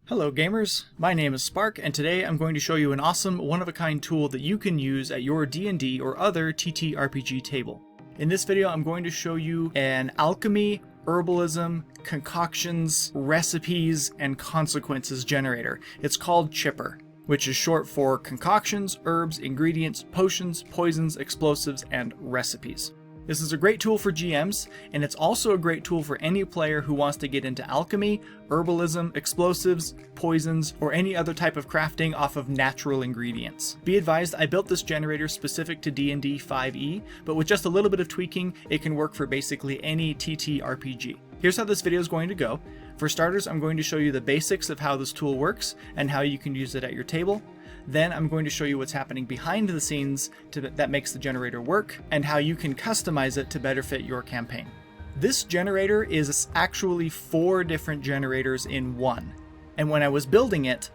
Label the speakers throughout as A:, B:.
A: Hello gamers, my name is Spark, and today I'm going to show you an awesome one-of-a-kind tool that you can use at your D&D or other TTRPG table. In this video I'm going to show you an alchemy, herbalism, concoctions, recipes, and consequences generator. It's called Chipper, which is short for concoctions, herbs, ingredients, potions, poisons, explosives, and recipes. This is a great tool for GMs, and it's also a great tool for any player who wants to get into alchemy, herbalism, explosives, poisons, or any other type of crafting off of natural ingredients. Be advised, I built this generator specific to D&D 5e, but with just a little bit of tweaking, it can work for basically any TTRPG. Here's how this video is going to go. For starters, I'm going to show you the basics of how this tool works and how you can use it at your table. Then I'm going to show you what's happening behind the scenes that makes the generator work, and how you can customize it to better fit your campaign. This generator is actually 4 different generators in one, and when I was building it,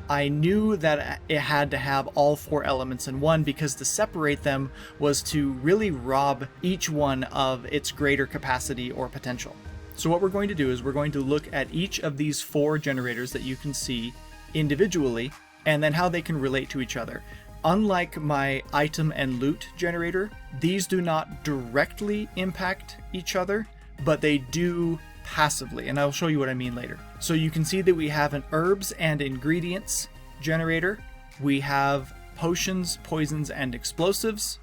A: I knew that it had to have all 4 elements in one, because to separate them was to really rob each one of its greater capacity or potential. So what we're going to do is we're going to look at each of these 4 generators that you can see individually, and then how they can relate to each other. Unlike my item and loot generator, these do not directly impact each other, but they do passively, and I'll show you what I mean later. So you can see that we have an herbs and ingredients generator, we have potions, poisons, and explosives,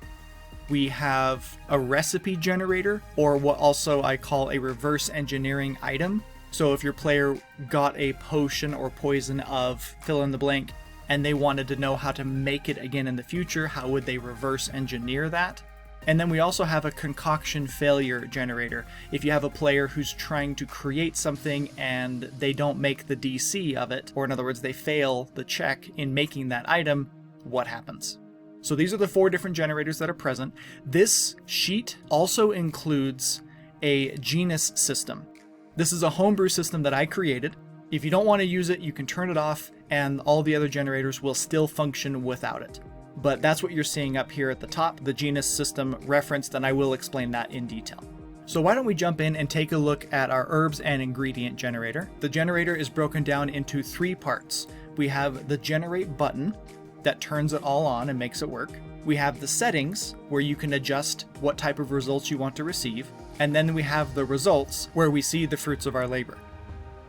A: we have a recipe generator, or what also I call a reverse engineering item. So if your player got a potion or poison of fill in the blank, and they wanted to know how to make it again in the future, how would they reverse engineer that? And then we also have a concoction failure generator. If you have a player who's trying to create something and they don't make the DC of it, or in other words, they fail the check in making that item, what happens? So these are the 4 different generators that are present. This sheet also includes a genus system. This is a homebrew system that I created. If you don't want to use it, you can turn it off and all the other generators will still function without it. But that's what you're seeing up here at the top, the genus system referenced, and I will explain that in detail. So why don't we jump in and take a look at our herbs and ingredient generator. The generator is broken down into 3 parts. We have the generate button that turns it all on and makes it work. We have the settings where you can adjust what type of results you want to receive. And then we have the results where we see the fruits of our labor.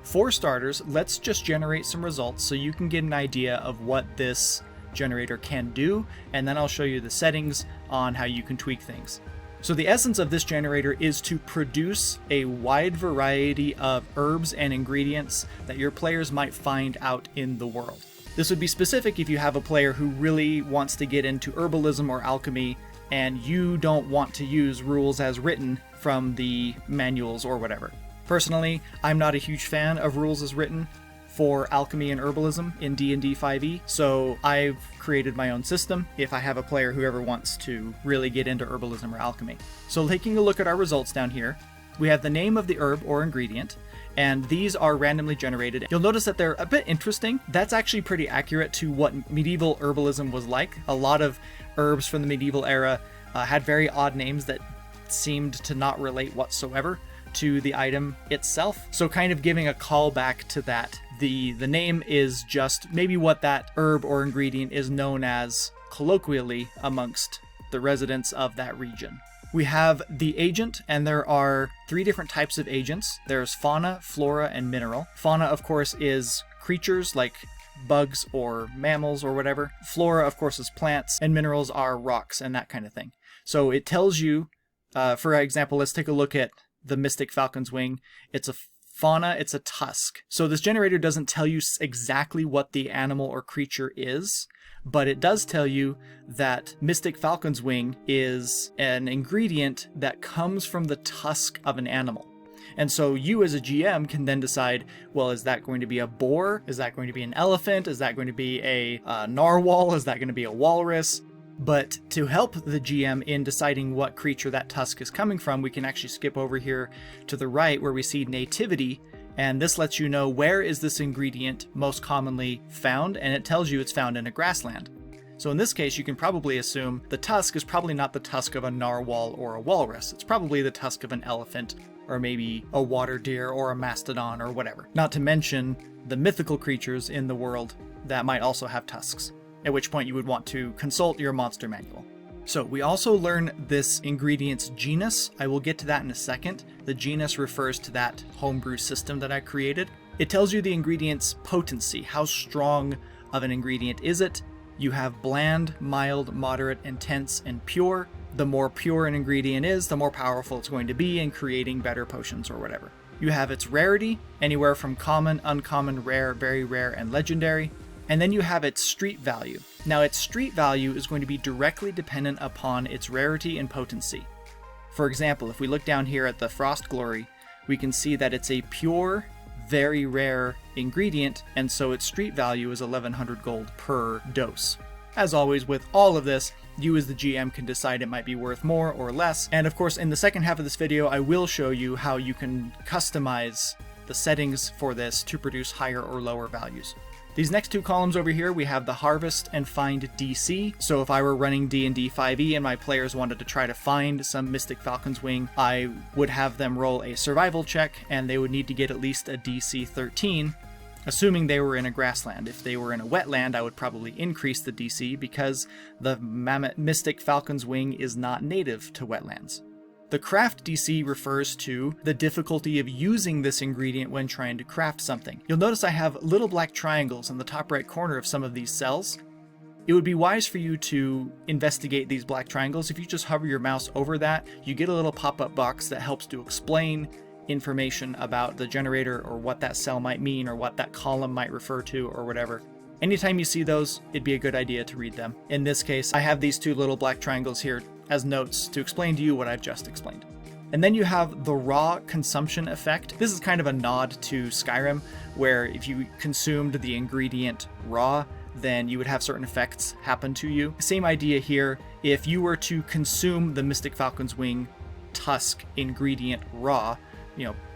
A: For starters, let's just generate some results so you can get an idea of what this generator can do, and then I'll show you the settings on how you can tweak things. So the essence of this generator is to produce a wide variety of herbs and ingredients that your players might find out in the world. This would be specific if you have a player who really wants to get into herbalism or alchemy and you don't want to use rules as written from the manuals or whatever. Personally, I'm not a huge fan of rules as written for alchemy and herbalism in D&D 5e, so I've created my own system if I have a player who ever wants to really get into herbalism or alchemy. So taking a look at our results down here, we have the name of the herb or ingredient, and these are randomly generated. You'll notice that they're a bit interesting. That's actually pretty accurate to what medieval herbalism was like. A lot of herbs from the medieval era had very odd names that seemed to not relate whatsoever to the item itself. So kind of giving a callback to that. The name is just maybe what that herb or ingredient is known as colloquially amongst the residents of that region. We have the agent, and there are 3 different types of agents. There's fauna, flora, and mineral. Fauna, of course, is creatures like bugs or mammals or whatever. Flora, of course, is plants, and minerals are rocks and that kind of thing. So it tells you, for example, let's take a look at the Mystic Falcon's Wing. It's a fauna, it's a tusk. So this generator doesn't tell you exactly what the animal or creature is, but it does tell you that Mystic Falcon's Wing is an ingredient that comes from the tusk of an animal. And so you as a GM can then decide, well, is that going to be a boar? Is that going to be an elephant? Is that going to be a narwhal? Is that going to be a walrus? But to help the GM in deciding what creature that tusk is coming from, we can actually skip over here to the right where we see nativity, and this lets you know where is this ingredient most commonly found, and it tells you it's found in a grassland. So in this case, you can probably assume the tusk is probably not the tusk of a narwhal or a walrus. It's probably the tusk of an elephant or maybe a water deer or a mastodon or whatever. Not to mention the mythical creatures in the world that might also have tusks, at which point you would want to consult your monster manual. So we also learn this ingredient's genus. I will get to that in a second. The genus refers to that homebrew system that I created. It tells you the ingredient's potency. How strong of an ingredient is it? You have bland, mild, moderate, intense, and pure. The more pure an ingredient is, the more powerful it's going to be in creating better potions or whatever. You have its rarity, anywhere from common, uncommon, rare, very rare, and legendary. And then you have its street value. Now its street value is going to be directly dependent upon its rarity and potency. For example, if we look down here at the Frost Glory, we can see that it's a pure, very rare ingredient, and so its street value is 1100 gold per dose. As always with all of this, you as the GM can decide it might be worth more or less, and of course in the second half of this video I will show you how you can customize the settings for this to produce higher or lower values. These next two columns over here, we have the Harvest and Find DC. So if I were running D&D 5e and my players wanted to try to find some Mystic Falcon's Wing, I would have them roll a survival check, and they would need to get at least a DC 13, assuming they were in a grassland. If they were in a wetland, I would probably increase the DC because the Mystic Falcon's Wing is not native to wetlands. The craft DC refers to the difficulty of using this ingredient when trying to craft something. You'll notice I have little black triangles in the top right corner of some of these cells. It would be wise for you to investigate these black triangles. If you just hover your mouse over that, you get a little pop-up box that helps to explain information about the generator or what that cell might mean or what that column might refer to or whatever. Anytime you see those, it'd be a good idea to read them. In this case, I have these two little black triangles here as notes to explain to you what I've just explained. And then you have the raw consumption effect. This is kind of a nod to Skyrim, where if you consumed the ingredient raw, then you would have certain effects happen to you. Same idea here. If you were to consume the Mystic Falcon's Wing tusk ingredient raw,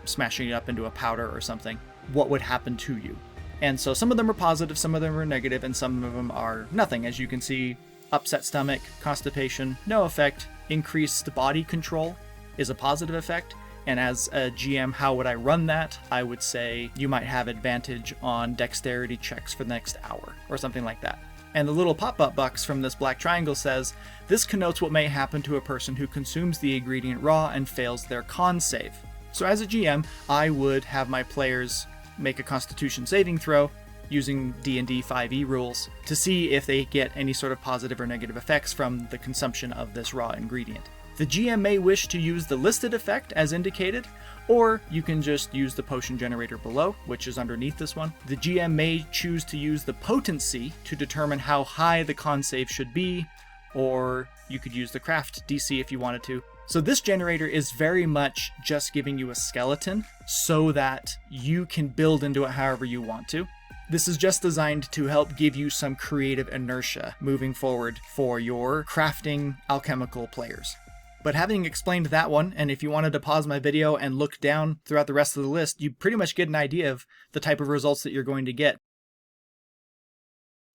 A: smashing it up into a powder or something, what would happen to you? And so some of them are positive, some of them are negative, and some of them are nothing. As you can see, upset stomach, constipation, no effect. Increased body control is a positive effect. And as a GM, how would I run that? I would say you might have advantage on dexterity checks for the next hour or something like that. And the little pop-up box from this black triangle says, this connotes what may happen to a person who consumes the ingredient raw and fails their con save. So as a GM, I would have my players make a Constitution saving throw using D&D 5e rules to see if they get any sort of positive or negative effects from the consumption of this raw ingredient. The GM may wish to use the listed effect as indicated, or you can just use the potion generator below, which is underneath this one. The GM may choose to use the potency to determine how high the con save should be, or you could use the craft DC if you wanted to. So this generator is very much just giving you a skeleton so that you can build into it however you want to. This is just designed to help give you some creative inertia moving forward for your crafting alchemical players. But having explained that one, and if you wanted to pause my video and look down throughout the rest of the list, you pretty much get an idea of the type of results that you're going to get.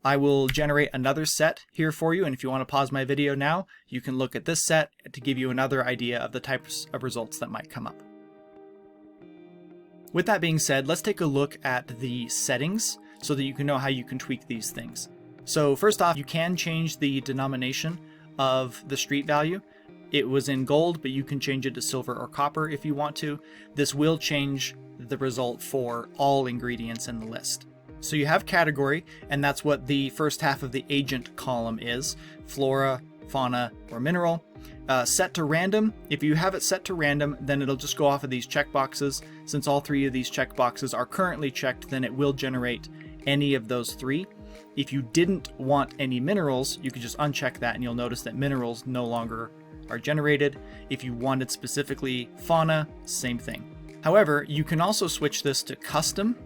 A: I will generate another set here for you, and if you want to pause my video now, you can look at this set to give you another idea of the types of results that might come up. With that being said, let's take a look at the settings so that you can know how you can tweak these things. So first off, you can change the denomination of the street value. It was in gold, but you can change it to silver or copper if you want to. This will change the result for all ingredients in the list. So you have category, and that's what the first half of the agent column is: flora, fauna, or mineral. Set to random. If you have it set to random, then it'll just go off of these checkboxes. Since all three of these checkboxes are currently checked, then it will generate any of those three. If you didn't want any minerals, you could just uncheck that, and you'll notice that minerals no longer are generated. If you wanted specifically fauna, same thing. However, you can also switch this to custom,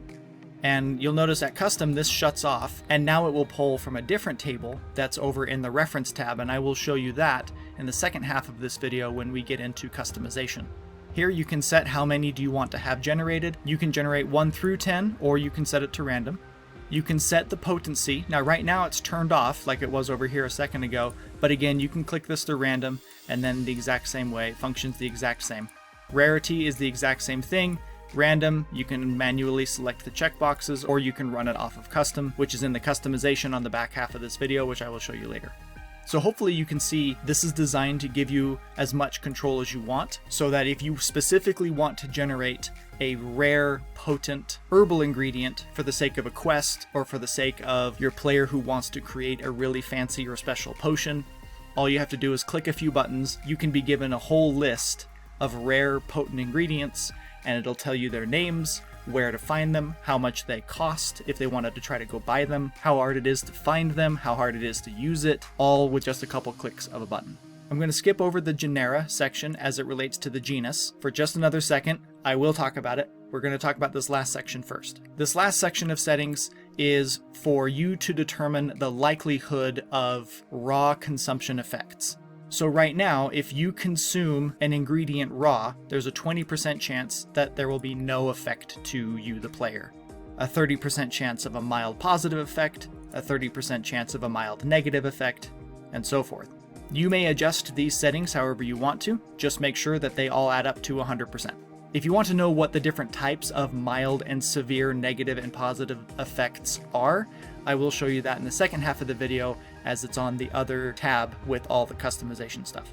A: and you'll notice at custom this shuts off, and now it will pull from a different table that's over in the reference tab, and I will show you that in the second half of this video when we get into customization. Here you can set how many do you want to have generated. You can generate 1 through 10, or you can set it to random. You can set the potency. Now right now it's turned off like it was over here a second ago, but again you can click this to random, and then the exact same way, it functions the exact same. Rarity is the exact same thing. Random, you can manually select the checkboxes, or you can run it off of custom, which is in the customization on the back half of this video, which I will show you later. So hopefully you can see this is designed to give you as much control as you want, so that if you specifically want to generate a rare, potent herbal ingredient for the sake of a quest, or for the sake of your player who wants to create a really fancy or special potion, all you have to do is click a few buttons. You can be given a whole list of rare, potent ingredients, and it'll tell you their names, where to find them, how much they cost if they wanted to try to go buy them, how hard it is to find them, how hard it is to use it, all with just a couple clicks of a button. I'm going to skip over the genera section as it relates to the genus for just another second. I will talk about it. We're going to talk about this last section first. This last section of settings is for you to determine the likelihood of raw consumption effects. So right now, if you consume an ingredient raw, there's a 20% chance that there will be no effect to you, the player. A 30% chance of a mild positive effect, a 30% chance of a mild negative effect, and so forth. You may adjust these settings however you want to, just make sure that they all add up to 100%. If you want to know what the different types of mild and severe negative and positive effects are, I will show you that in the second half of the video, as it's on the other tab with all the customization stuff.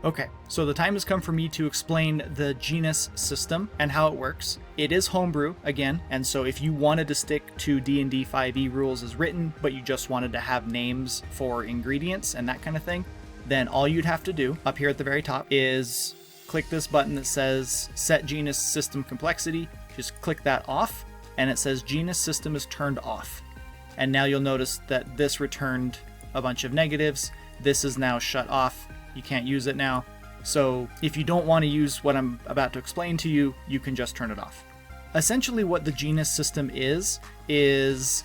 A: Okay, so the time has come for me to explain the genus system and how it works. It is homebrew, again, and so if you wanted to stick to D&D 5e rules as written, but you just wanted to have names for ingredients and that kind of thing, then all you'd have to do up here at the very top is click this button that says Set Genus System Complexity. Just click that off, and it says Genus System is turned off. And now you'll notice that this returned a bunch of negatives. This is now shut off. You can't use it now. So if you don't want to use what I'm about to explain to you, you can just turn it off. Essentially what the genus system is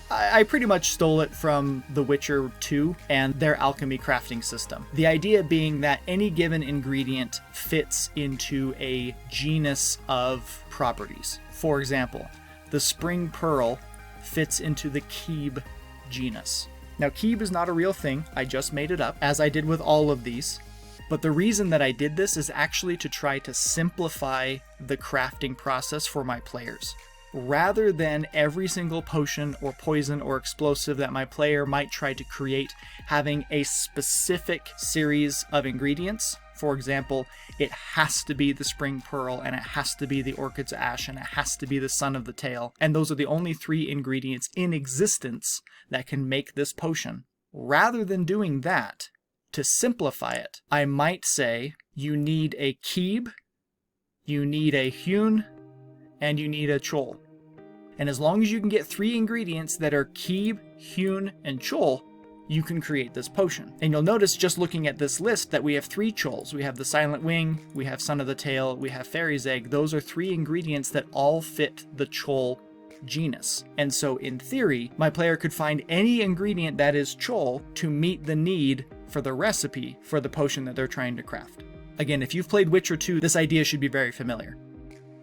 A: I pretty much stole it from The Witcher 2 and their alchemy crafting system. The idea being that any given ingredient fits into a genus of properties. For example, the spring pearl fits into the Keeb genus. Now, Keeb is not a real thing. I just made it up, as I did with all of these. But the reason that I did this is actually to try to simplify the crafting process for my players. Rather than every single potion or poison or explosive that my player might try to create having a specific series of ingredients, for example, it has to be the spring pearl, and it has to be the orchid's ash, and it has to be the sun of the tail, and those are the only 3 ingredients in existence that can make this potion. Rather than doing that, to simplify it, I might say you need a Keeb, you need a Hewn, and you need a Chol. And as long as you can get 3 ingredients that are Keeb, Hewn, and Chol, you can create this potion. And you'll notice just looking at this list that we have 3 Chols. We have the Silent Wing, we have Son of the Tail, we have Fairy's Egg. Those are 3 ingredients that all fit the Chol genus. And so in theory, my player could find any ingredient that is Chol to meet the need for the recipe for the potion that they're trying to craft. Again, if you've played Witcher 2, this idea should be very familiar.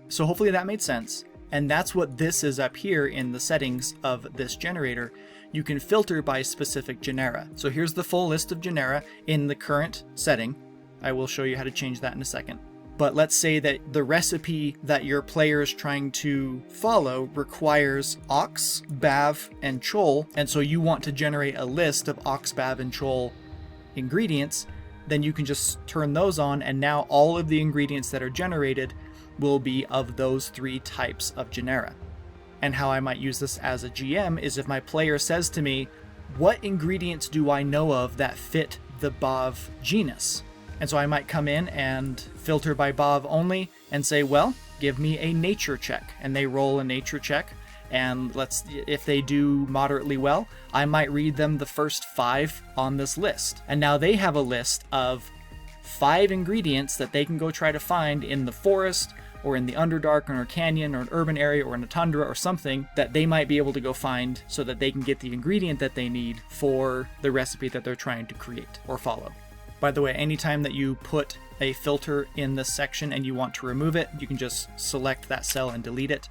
A: So hopefully that made sense. And that's what this is up here in the settings of this generator. You can filter by specific genera. So here's the full list of genera in the current setting. I will show you how to change that in a second. But let's say that the recipe that your player is trying to follow requires Ox, Bav, and Chol, and so you want to generate a list of Ox, Bav, and Chol ingredients, then you can just turn those on, and now all of the ingredients that are generated will be of those 3 types of genera. And how I might use this as a GM is if my player says to me, what ingredients do I know of that fit the Bav genus? And so I might come in and filter by Bav only and say, well, give me a nature check. And they roll a nature check. And if they do moderately well, I might read them the first 5 on this list. And now they have a list of 5 ingredients that they can go try to find in the forest, or in the Underdark, or in a canyon, or an urban area, or in a tundra, or something that they might be able to go find so that they can get the ingredient that they need for the recipe that they're trying to create or follow. By the way, anytime that you put a filter in this section and you want to remove it, you can just select that cell and delete it.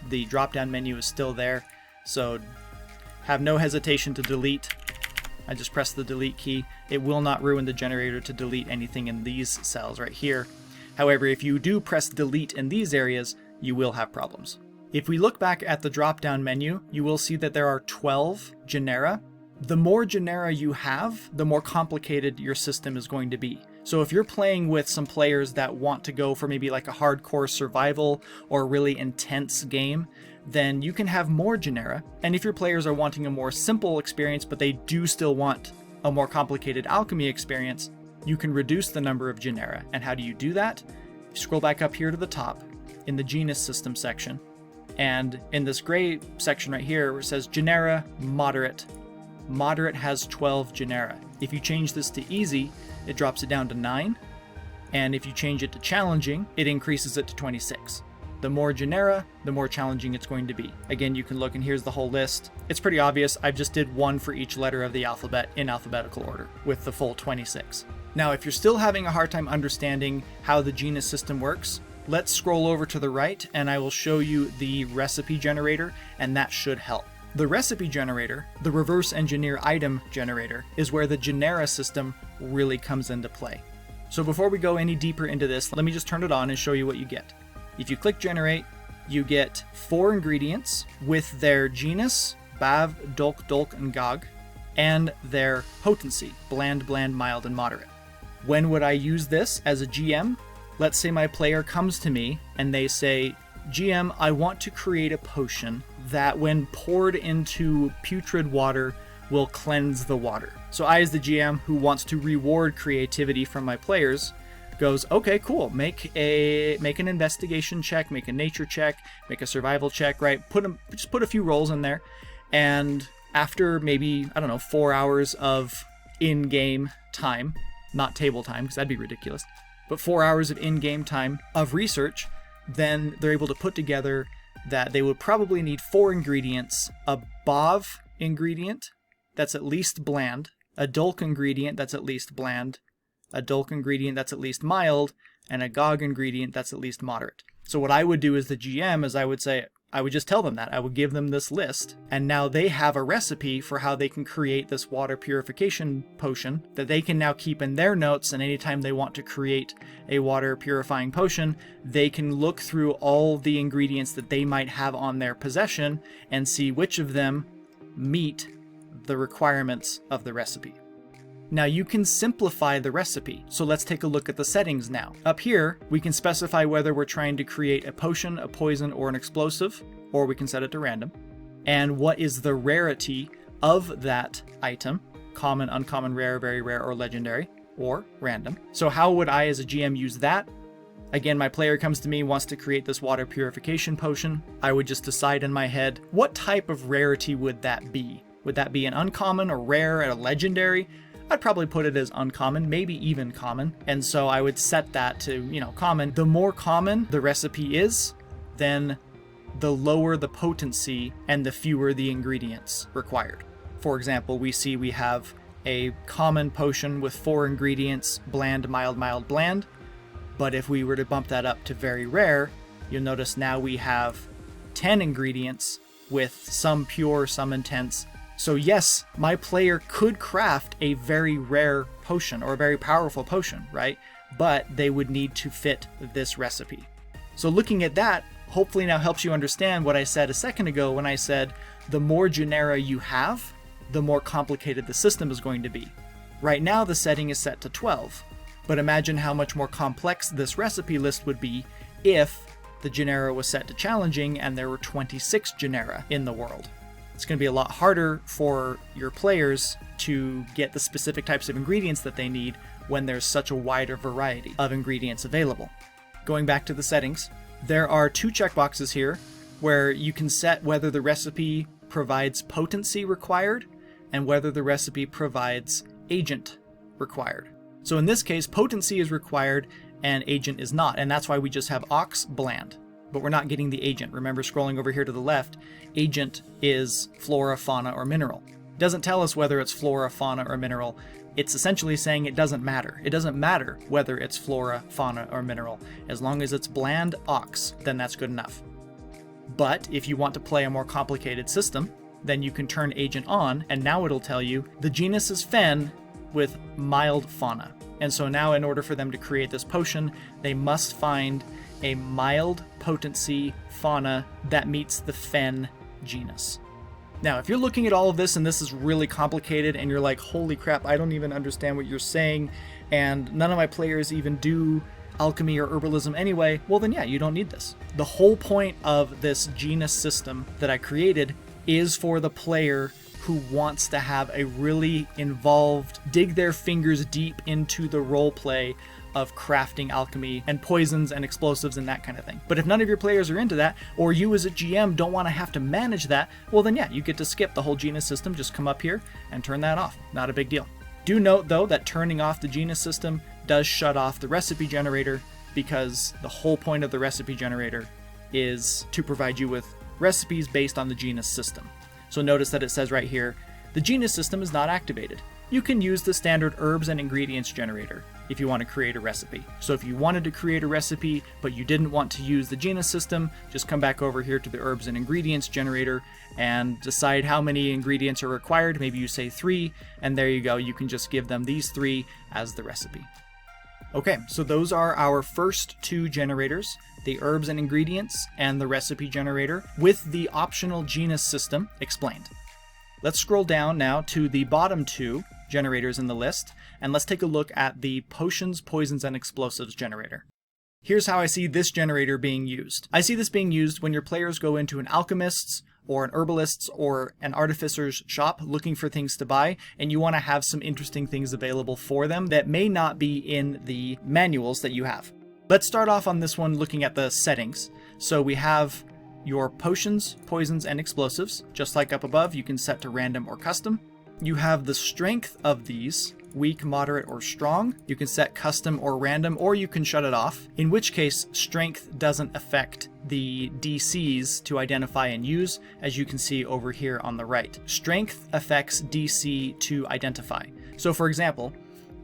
A: The drop-down menu is still there, so have no hesitation to delete. I just press the delete key. It will not ruin the generator to delete anything in these cells right here. However, if you do press delete in these areas, you will have problems. If we look back at the drop-down menu, you will see that there are 12 genera. The more genera you have, the more complicated your system is going to be. So if you're playing with some players that want to go for maybe like a hardcore survival or a really intense game, then you can have more genera. And if your players are wanting a more simple experience, but they do still want a more complicated alchemy experience, you can reduce the number of genera. And how do you do that? You scroll back up here to the top in the genus system section. And in this gray section right here where it says genera moderate, moderate has 12 genera. If you change this to easy, it drops it down to 9. And if you change it to challenging, it increases it to 26. The more genera, the more challenging it's going to be. Again, you can look and here's the whole list. It's pretty obvious. I've just did one for each letter of the alphabet in alphabetical order with the full 26. Now, if you're still having a hard time understanding how the genus system works, let's scroll over to the right and I will show you the recipe generator, and that should help. The recipe generator, the reverse engineer item generator, is where the genera system really comes into play. So before we go any deeper into this, let me just turn it on and show you what you get. If you click generate, you get 4 ingredients with their genus, Bav, Dolk, Dolk, and Gog, and their potency, bland, bland, mild, and moderate. When would I use this as a GM? Let's say my player comes to me and they say, GM, I want to create a potion that when poured into putrid water will cleanse the water. So I, as the GM who wants to reward creativity from my players, goes, okay, cool, make an investigation check, make a nature check, make a survival check, right? Just put a few rolls in there, and after maybe, I don't know, 4 hours of in-game time, not table time, because that'd be ridiculous, but 4 hours of in-game time of research, then they're able to put together that they would probably need 4 ingredients: a Bav ingredient that's at least bland, a Dolk ingredient that's at least bland, a Dolk ingredient that's at least mild, and a Gog ingredient that's at least moderate. So what I would do as the GM is I would just tell them that. I would give them this list, and now they have a recipe for how they can create this water purification potion that they can now keep in their notes, and anytime they want to create a water purifying potion, they can look through all the ingredients that they might have on their possession and see which of them meet the requirements of the recipe. Now you can simplify the recipe, so let's take a look at the settings now. Up here, we can specify whether we're trying to create a potion, a poison, or an explosive, or we can set it to random. And what is the rarity of that item: common, uncommon, rare, very rare, or legendary, or random. So how would I as a GM use that? Again, my player comes to me, wants to create this water purification potion. I would just decide in my head, what type of rarity would that be? Would that be an uncommon, or rare, or a legendary? I'd probably put it as uncommon, maybe even common. And so I would set that to, common. The more common the recipe is, then the lower the potency and the fewer the ingredients required. For example, we have a common potion with 4 ingredients, bland, mild, mild, bland. But if we were to bump that up to very rare, you'll notice now we have 10 ingredients with some pure, some intense. So yes, my player could craft a very rare potion or a very powerful potion, right? But they would need to fit this recipe. So looking at that, hopefully now helps you understand what I said a second ago when I said the more genera you have, the more complicated the system is going to be. Right now the setting is set to 12, but imagine how much more complex this recipe list would be if the genera was set to challenging and there were 26 genera in the world. It's going to be a lot harder for your players to get the specific types of ingredients that they need when there's such a wider variety of ingredients available. Going back to the settings, there are 2 checkboxes here where you can set whether the recipe provides potency required and whether the recipe provides agent required. So in this case, potency is required and agent is not, and that's why we just have ox bland. But we're not getting the agent. Remember, scrolling over here to the left, agent is flora, fauna, or mineral. It doesn't tell us whether it's flora, fauna, or mineral. It's essentially saying it doesn't matter. It doesn't matter whether it's flora, fauna, or mineral. As long as it's bland ox, then that's good enough. But if you want to play a more complicated system, then you can turn agent on, and now it'll tell you the genus is fen with mild fauna. And so now in order for them to create this potion, they must find a mild potency fauna that meets the fen genus. Now, if you're looking at all of this and this is really complicated and you're like, holy crap, I don't even understand what you're saying, and none of my players even do alchemy or herbalism anyway, well then yeah, you don't need this. The whole point of this genus system that I created is for the player who wants to have a really involved, dig their fingers deep into the role play of crafting alchemy and poisons and explosives and that kind of thing. But if none of your players are into that, or you as a GM don't want to have to manage that, well then yeah, you get to skip the whole genus system, just come up here and turn that off. Not a big deal. Do note though that turning off the genus system does shut off the recipe generator, because the whole point of the recipe generator is to provide you with recipes based on the genus system. So notice that it says right here, the genus system is not activated. You can use the standard herbs and ingredients generator if you want to create a recipe. So if you wanted to create a recipe, but you didn't want to use the genus system, just come back over here to the herbs and ingredients generator and decide how many ingredients are required. Maybe you say 3, and there you go. You can just give them these 3 as the recipe. Okay, so those are our first 2 generators, the herbs and ingredients and the recipe generator, with the optional genus system explained. Let's scroll down now to the bottom 2 generators in the list, and let's take a look at the potions, poisons, and explosives generator. Here's how I see this generator being used. I see this being used when your players go into an alchemist's or an herbalist's or an artificer's shop looking for things to buy, and you want to have some interesting things available for them that may not be in the manuals that you have. Let's start off on this one looking at the settings. So we have your potions, poisons, and explosives. Just like up above, you can set to random or custom. You have the strength of these, weak, moderate, or strong. You can set custom or random, or you can shut it off, in which case strength doesn't affect the DCs to identify and use, as you can see over here on the right. Strength affects DC to identify. So for example,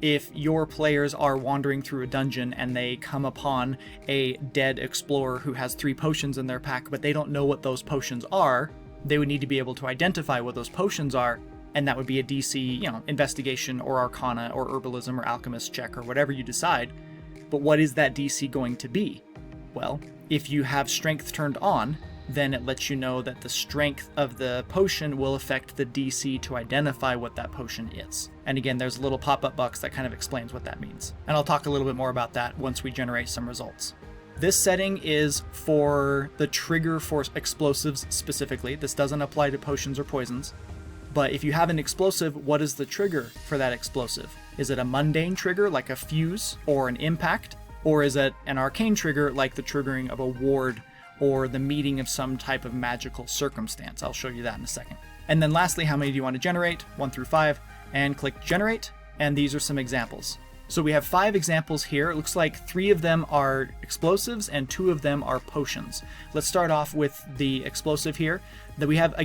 A: if your players are wandering through a dungeon and they come upon a dead explorer who has 3 potions in their pack, but they don't know what those potions are, they would need to be able to identify what those potions are, and that would be a DC, investigation or arcana or herbalism or alchemist check or whatever you decide. But what is that DC going to be? Well, if you have strength turned on, then it lets you know that the strength of the potion will affect the DC to identify what that potion is. And again, there's a little pop-up box that kind of explains what that means. And I'll talk a little bit more about that once we generate some results. This setting is for the trigger for explosives specifically. This doesn't apply to potions or poisons. But if you have an explosive, what is the trigger for that explosive? Is it a mundane trigger like a fuse or an impact? Or is it an arcane trigger like the triggering of a ward or the meeting of some type of magical circumstance? I'll show you that in a second. And then lastly, how many do you want to generate? 1 through 5, and click generate. And these are some examples. So we have 5 examples here. It looks like 3 of them are explosives and 2 of them are potions. Let's start off with the explosive here. That we have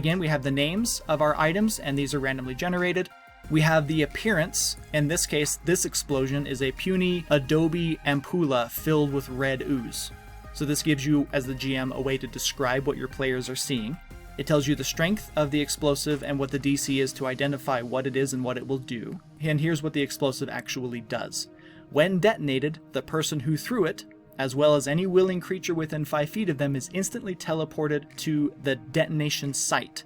A: the names of our items, and these are randomly generated. We have the appearance. In this case, this explosion is a puny adobe ampulla filled with red ooze. So this gives you, as the GM, a way to describe what your players are seeing. It tells you the strength of the explosive and what the DC is to identify what it is and what it will do. And here's what the explosive actually does. When detonated, the person who threw it, as well as any willing creature within 5 feet of them, is instantly teleported to the detonation site,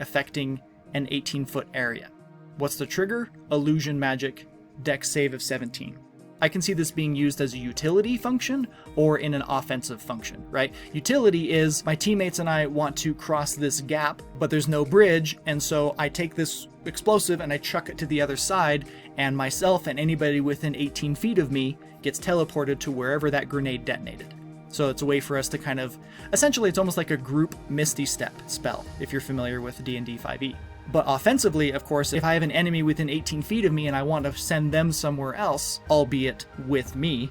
A: affecting an 18-foot area. What's the trigger? Illusion magic, dex save of 17. I can see this being used as a utility function or in an offensive function, right? Utility is my teammates and I want to cross this gap, but there's no bridge, and so I take this explosive and I chuck it to the other side, and myself and anybody within 18 feet of me gets teleported to wherever that grenade detonated. So it's a way for us to kind of, essentially it's almost like a group Misty Step spell, if you're familiar with D&D 5e. But offensively, of course, if I have an enemy within 18 feet of me and I want to send them somewhere else, albeit with me,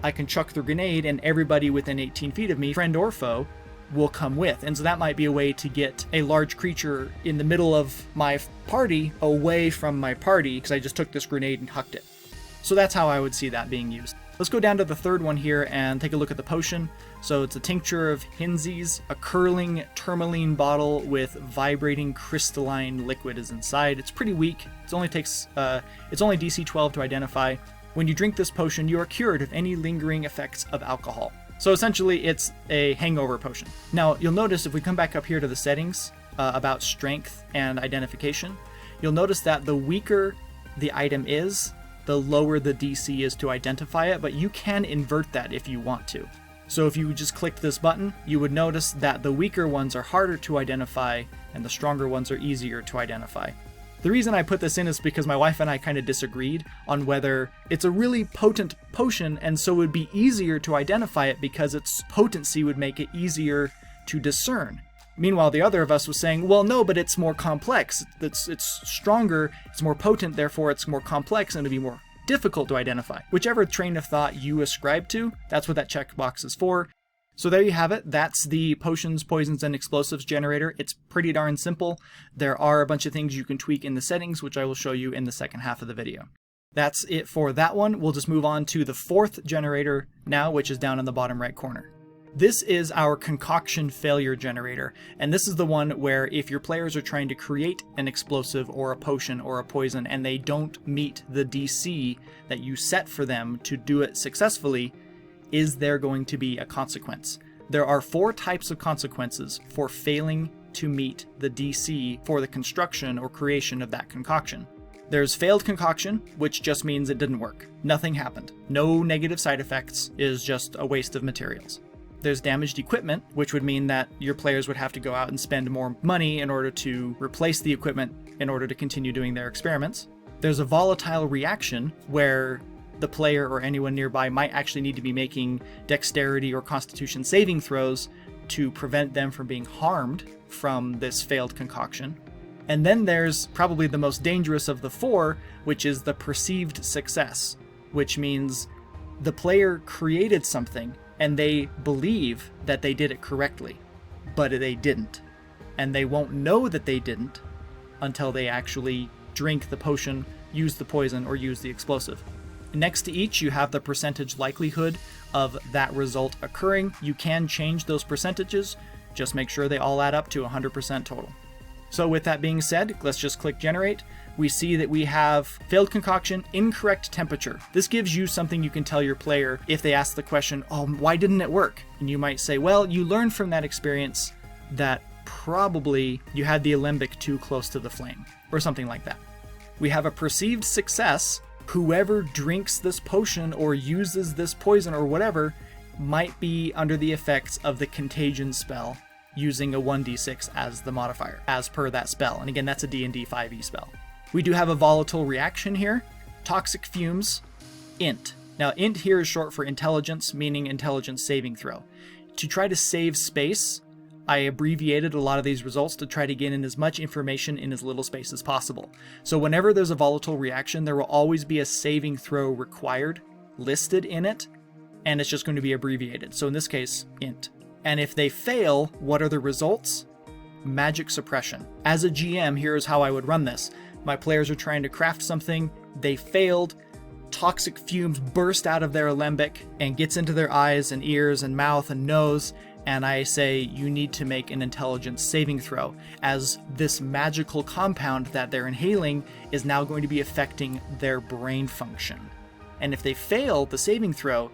A: I can chuck the grenade and everybody within 18 feet of me, friend or foe, will come with. And so that might be a way to get a large creature in the middle of my party away from my party because I just took this grenade and hucked it. So that's how I would see that being used. Let's go down to the third one here and take a look at the potion. So it's a tincture of Hinzies, a curling tourmaline bottle with vibrating crystalline liquid is inside. It's pretty weak. It's only DC 12 to identify. When you drink this potion, you are cured of any lingering effects of alcohol. So essentially, it's a hangover potion. Now, you'll notice if we come back up here to the settings about strength and identification, you'll notice that the weaker the item is, the lower the DC is to identify it, but you can invert that if you want to. So if you just clicked this button, you would notice that the weaker ones are harder to identify and the stronger ones are easier to identify. The reason I put this in is because my wife and I kind of disagreed on whether it's a really potent potion, and so it would be easier to identify it because its potency would make it easier to discern. Meanwhile, the other of us was saying, well, no, but it's more complex. It's stronger, it's more potent, therefore it's more complex and it'd be more difficult to identify. Whichever train of thought you ascribe to, that's what that checkbox is for. So there you have it. That's the potions, poisons, and explosives generator. It's pretty darn simple. There are a bunch of things you can tweak in the settings, which I will show you in the second half of the video. That's it for that one. We'll just move on to the fourth generator now, which is down in the bottom right corner. This is our concoction failure generator, and this is the one where if your players are trying to create an explosive or a potion or a poison and they don't meet the DC that you set for them to do it successfully, is there going to be a consequence? There are 4 types of consequences for failing to meet the DC for the construction or creation of that concoction. There's failed concoction, which just means it didn't work. Nothing happened. No negative side effects, is just a waste of materials. There's damaged equipment, which would mean that your players would have to go out and spend more money in order to replace the equipment in order to continue doing their experiments. There's a volatile reaction where the player or anyone nearby might actually need to be making dexterity or constitution saving throws to prevent them from being harmed from this failed concoction. And then there's probably the most dangerous of the 4, which is the perceived success, which means the player created something and they believe that they did it correctly, but they didn't. And they won't know that they didn't until they actually drink the potion, use the poison, or use the explosive. Next to each, you have the percentage likelihood of that result occurring. You can change those percentages, just make sure they all add up to 100% total. So with that being said, let's just click generate. We see that we have failed concoction, incorrect temperature. This gives you something you can tell your player if they ask the question, oh, why didn't it work? And you might say, well, you learned from that experience that probably you had the alembic too close to the flame, or something like that. We have a perceived success. Whoever drinks this potion or uses this poison or whatever might be under the effects of the contagion spell, using a 1d6 as the modifier, as per that spell. And again, that's a D&D 5e spell. We do have a volatile reaction here. Toxic fumes, int. Now, int here is short for intelligence, meaning intelligence saving throw. To try to save space, I abbreviated a lot of these results to try to get in as much information in as little space as possible. So whenever there's a volatile reaction, there will always be a saving throw required listed in it, and it's just going to be abbreviated. So in this case, int. And if they fail, what are the results? Magic suppression. As a GM, here's how I would run this. My players are trying to craft something, they failed, toxic fumes burst out of their alembic and gets into their eyes and ears and mouth and nose, and I say you need to make an intelligence saving throw, as this magical compound that they're inhaling is now going to be affecting their brain function. And if they fail the saving throw,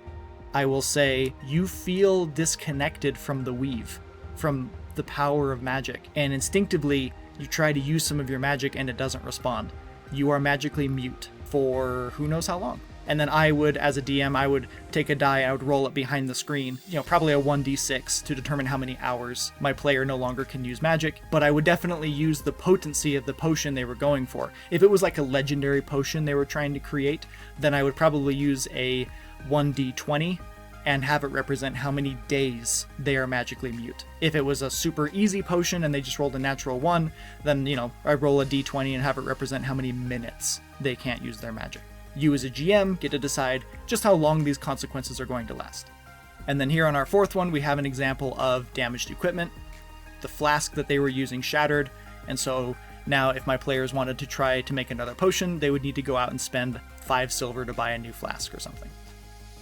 A: I will say you feel disconnected from the weave, from the power of magic, and instinctively you try to use some of your magic and it doesn't respond. You are magically mute for who knows how long. And then I would, as a DM, I would take a die, I would roll it behind the screen, probably a 1d6 to determine how many hours my player no longer can use magic, but I would definitely use the potency of the potion they were going for. If it was like a legendary potion they were trying to create, then I would probably use a 1d20 and have it represent how many days they are magically mute. If it was a super easy potion and they just rolled a natural 1, then, I roll a d20 and have it represent how many minutes they can't use their magic. You as a GM get to decide just how long these consequences are going to last. And then here on our fourth one, we have an example of damaged equipment. The flask that they were using shattered, and so now if my players wanted to try to make another potion, they would need to go out and spend 5 silver to buy a new flask or something.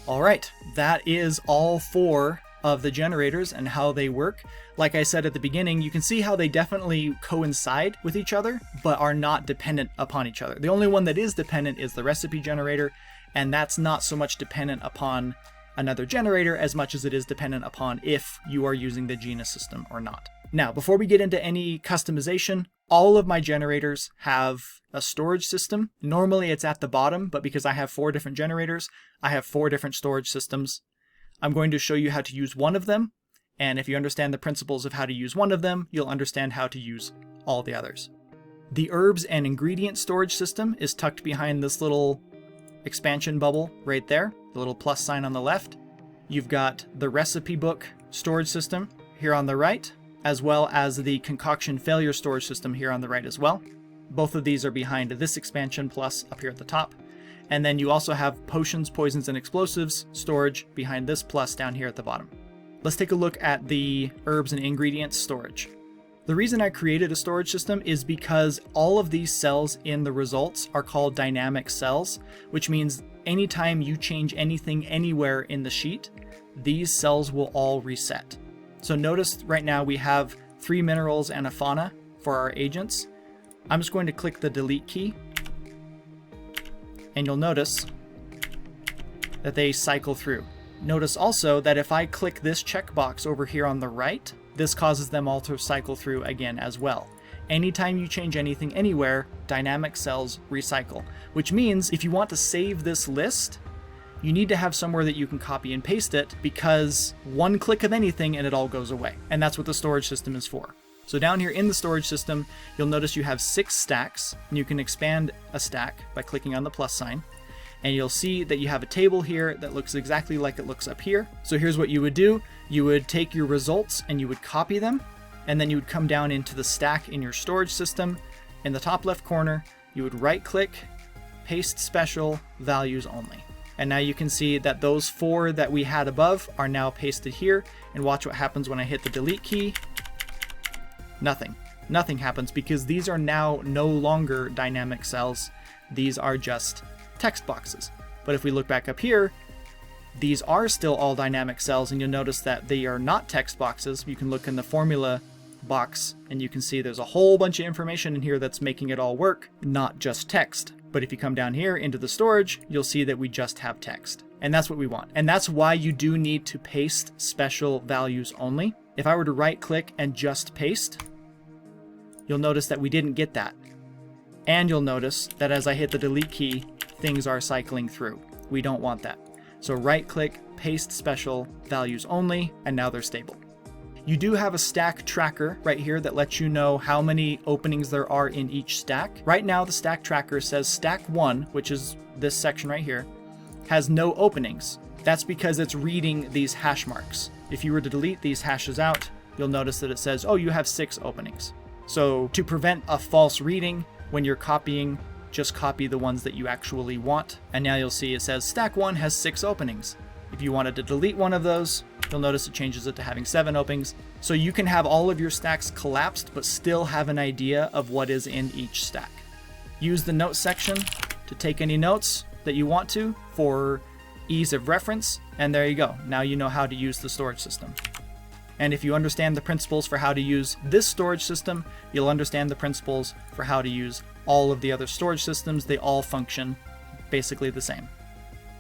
A: Alright, that is all 4 of the generators and how they work. Like I said at the beginning, you can see how they definitely coincide with each other, but are not dependent upon each other. The only one that is dependent is the recipe generator, And that's not so much dependent upon another generator as much as it is dependent upon if you are using the genus system or not. Now, before we get into any customization, all of my generators have a storage system. Normally it's at the bottom, but because I have 4 different generators, I have 4 different storage systems. I'm going to show you how to use one of them, and if you understand the principles of how to use one of them, you'll understand how to use all the others. The herbs and ingredient storage system is tucked behind this little expansion bubble right there, the little plus sign on the left. You've got the recipe book storage system here on the right, as well as the concoction failure storage system here on the right as well. Both of these are behind this expansion plus up here at the top. And then you also have potions, poisons, and explosives storage behind this plus down here at the bottom. Let's take a look at the herbs and ingredients storage. The reason I created a storage system is because all of these cells in the results are called dynamic cells, which means anytime you change anything anywhere in the sheet, these cells will all reset. So notice right now we have 3 minerals and a fauna for our agents. I'm just going to click the delete key, and you'll notice that they cycle through. Notice also that if I click this checkbox over here on the right, this causes them all to cycle through again as well. Anytime you change anything anywhere, dynamic cells recycle, which means if you want to save this list, you need to have somewhere that you can copy and paste it, because one click of anything and it all goes away. And that's what the storage system is for. So down here in the storage system, you'll notice you have 6 stacks, and you can expand a stack by clicking on the plus sign. And you'll see that you have a table here that looks exactly like it looks up here. So here's what you would do. You would take your results and you would copy them, and then you would come down into the stack in your storage system. In the top left corner, you would right click, paste special, values only. And now you can see that those 4 that we had above are now pasted here, and watch what happens when I hit the delete key. Nothing happens, because these are now no longer dynamic cells. These are just text boxes. But if we look back up here, these are still all dynamic cells, and you'll notice that they are not text boxes. You can look in the formula box and you can see there's a whole bunch of information in here that's making it all work, not just text. But if you come down here into the storage, you'll see that we just have text. And that's what we want. And that's why you do need to paste special values only. If I were to right click and just paste, you'll notice that we didn't get that. And you'll notice that as I hit the delete key, things are cycling through. We don't want that. So right click, paste special, values only, and now they're stable. You do have a stack tracker right here that lets you know how many openings there are in each stack. Right now the stack tracker says stack 1, which is this section right here, has no openings. That's because it's reading these hash marks. If you were to delete these hashes out, you'll notice that it says, oh, you have 6 openings. So to prevent a false reading when you're copying, just copy the ones that you actually want. And now you'll see it says stack 1 has 6 openings. If you wanted to delete one of those, you'll notice it changes it to having 7 openings. So you can have all of your stacks collapsed, but still have an idea of what is in each stack. Use the notes section to take any notes that you want to for ease of reference. And there you go. Now you know how to use the storage system. And if you understand the principles for how to use this storage system, you'll understand the principles for how to use all of the other storage systems. They all function basically the same.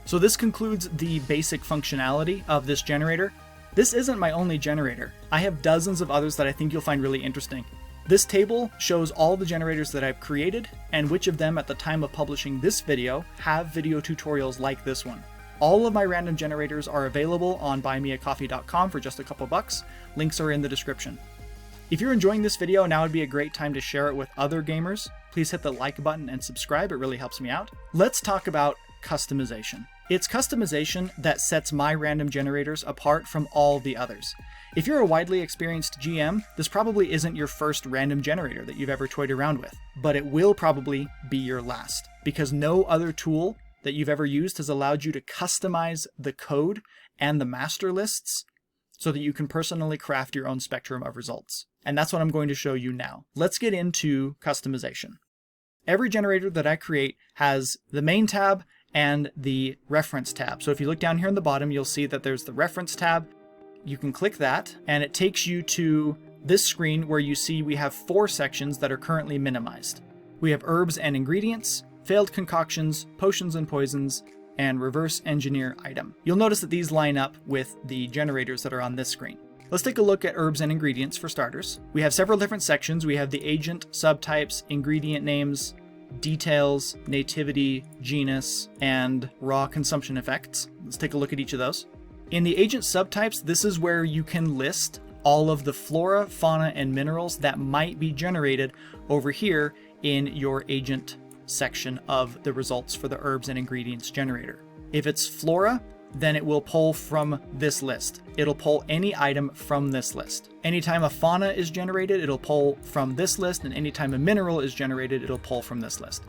A: So this concludes the basic functionality of this generator. This isn't my only generator. I have dozens of others that I think you'll find really interesting. This table shows all the generators that I've created and which of them at the time of publishing this video have video tutorials like this one. All of my random generators are available on buymeacoffee.com for just a couple bucks. Links are in the description. If you're enjoying this video, now would be a great time to share it with other gamers. Please hit the like button and subscribe, it really helps me out. Let's talk about customization. It's customization that sets my random generators apart from all the others. If you're a widely experienced GM, this probably isn't your first random generator that you've ever toyed around with, but it will probably be your last, because no other tool that you've ever used has allowed you to customize the code and the master lists so that you can personally craft your own spectrum of results. And that's what I'm going to show you now. Let's get into customization. Every generator that I create has the main tab and the reference tab. So if you look down here in the bottom, you'll see that there's the reference tab. You can click that and it takes you to this screen where you see we have 4 sections that are currently minimized. We have herbs and ingredients, failed concoctions, potions and poisons, and reverse engineer item. You'll notice that these line up with the generators that are on this screen. Let's take a look at herbs and ingredients for starters. We have several different sections. We have the agent, subtypes, ingredient names, details, nativity, genus, and raw consumption effects. Let's take a look at each of those. In the agent subtypes, this is where you can list all of the flora, fauna, and minerals that might be generated over here in your agent section of the results for the herbs and ingredients generator. If it's flora, then it will pull from this list. It'll pull any item from this list. Anytime a fauna is generated, it'll pull from this list, and anytime a mineral is generated, it'll pull from this list.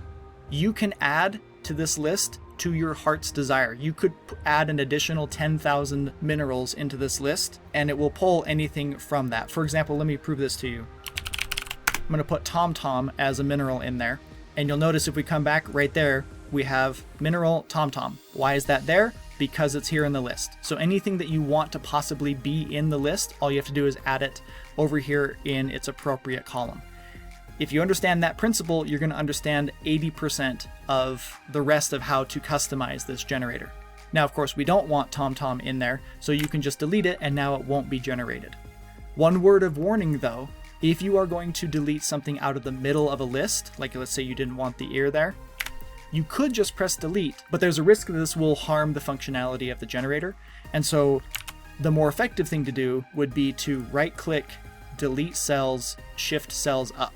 A: You can add to this list to your heart's desire. You could add an additional 10,000 minerals into this list, and it will pull anything from that. For example, let me prove this to you. I'm going to put TomTom as a mineral in there, and you'll notice if we come back right there, we have mineral TomTom. Why is that there? Because it's here in the list. So anything that you want to possibly be in the list, all you have to do is add it over here in its appropriate column. If you understand that principle, you're going to understand 80% of the rest of how to customize this generator. Now, of course, we don't want TomTom in there, so you can just delete it and now it won't be generated. One word of warning though, if you are going to delete something out of the middle of a list, like let's say you didn't want the ear there, you could just press delete, but there's a risk that this will harm the functionality of the generator. And so the more effective thing to do would be to right-click, delete cells, shift cells up.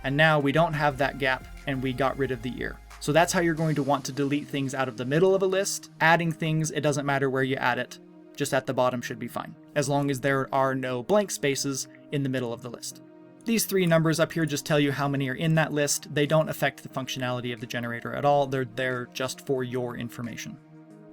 A: And now we don't have that gap and we got rid of the ear. So that's how you're going to want to delete things out of the middle of a list. Adding things, it doesn't matter where you add it, just at the bottom should be fine, as long as there are no blank spaces in the middle of the list. These three numbers up here just tell you how many are in that list. They don't affect the functionality of the generator at all. They're there just for your information.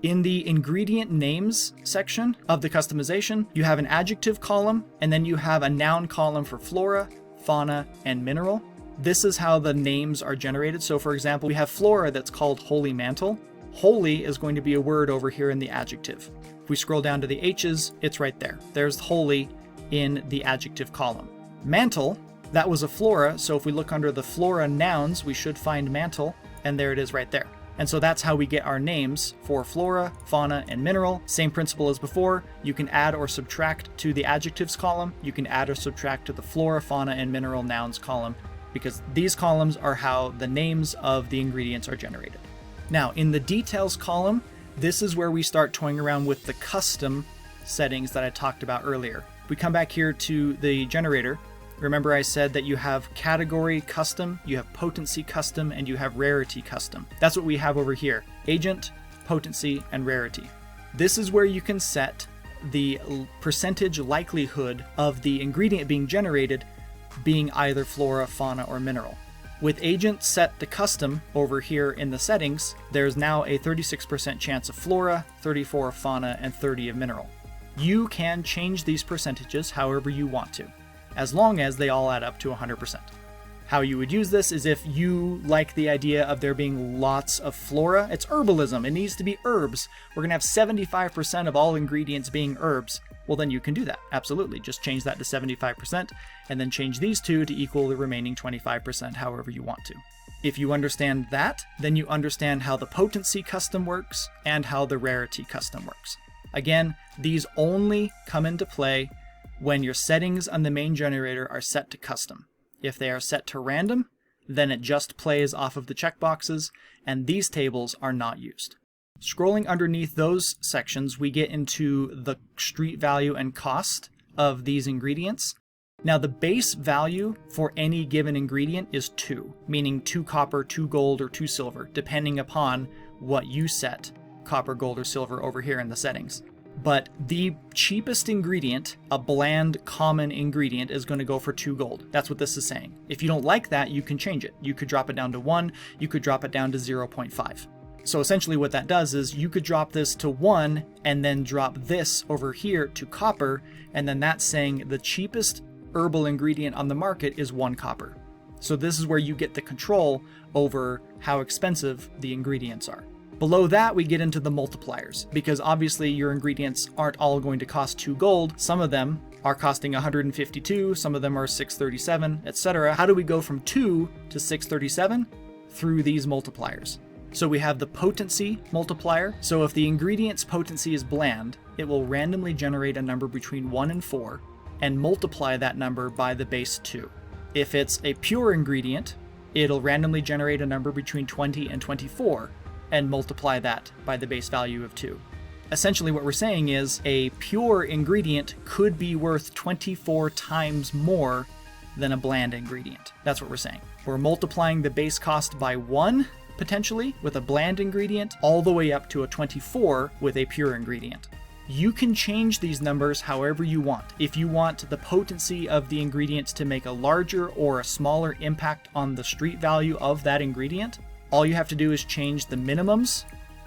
A: In the ingredient names section of the customization, you have an adjective column, and then you have a noun column for flora, fauna, and mineral. This is how the names are generated. So for example, we have flora that's called holy mantle. Holy is going to be a word over here in the adjective. If we scroll down to the H's, it's right there. There's holy in the adjective column. Mantle, that was a flora, so if we look under the flora nouns, we should find mantle, and there it is right there. And so that's how we get our names for flora, fauna, and mineral. Same principle as before. You can add or subtract to the adjectives column. You can add or subtract to the flora, fauna, and mineral nouns column, because these columns are how the names of the ingredients are generated. Now, in the details column, this is where we start toying around with the custom settings that I talked about earlier. We come back here to the generator. Remember I said that you have category custom, you have potency custom, and you have rarity custom. That's what we have over here. Agent, potency, and rarity. This is where you can set the percentage likelihood of the ingredient being generated being either flora, fauna, or mineral. With agent set to custom over here in the settings, there's now a 36% chance of flora, 34% of fauna, and 30% of mineral. You can change these percentages however you want to, as long as they all add up to 100%. How you would use this is if you like the idea of there being lots of flora. It's herbalism. It needs to be herbs. We're going to have 75% of all ingredients being herbs. Well, then you can do that. Absolutely. Just change that to 75% and then change these two to equal the remaining 25% however you want to. If you understand that, then you understand how the potency custom works and how the rarity custom works. Again, these only come into play when your settings on the main generator are set to custom. If they are set to random, then it just plays off of the checkboxes, and these tables are not used. Scrolling underneath those sections, we get into the street value and cost of these ingredients. Now, the base value for any given ingredient is 2, meaning 2 copper, 2 gold, or 2 silver, depending upon what you set copper, gold, or silver over here in the settings. But the cheapest ingredient, a bland common ingredient, is going to go for 2 gold. That's what this is saying. If you don't like that, you can change it. You could drop it down to 1, you could drop it down to 0.5. So essentially what that does is you could drop this to 1 and then drop this over here to copper, and then that's saying the cheapest herbal ingredient on the market is 1 copper. So this is where you get the control over how expensive the ingredients are. Below that, we get into the multipliers, because obviously your ingredients aren't all going to cost 2 gold. Some of them are costing 152, some of them are 637, etc. How do we go from 2 to 637? Through these multipliers. So we have the potency multiplier. So if the ingredient's potency is bland, it will randomly generate a number between 1 and 4 and multiply that number by the base 2. If it's a pure ingredient, it'll randomly generate a number between 20 and 24 and multiply that by the base value of 2. Essentially what we're saying is a pure ingredient could be worth 24 times more than a bland ingredient. That's what we're saying. We're multiplying the base cost by 1, potentially, with a bland ingredient, all the way up to a 24 with a pure ingredient. You can change these numbers however you want. If you want the potency of the ingredients to make a larger or a smaller impact on the street value of that ingredient, all you have to do is change the minimums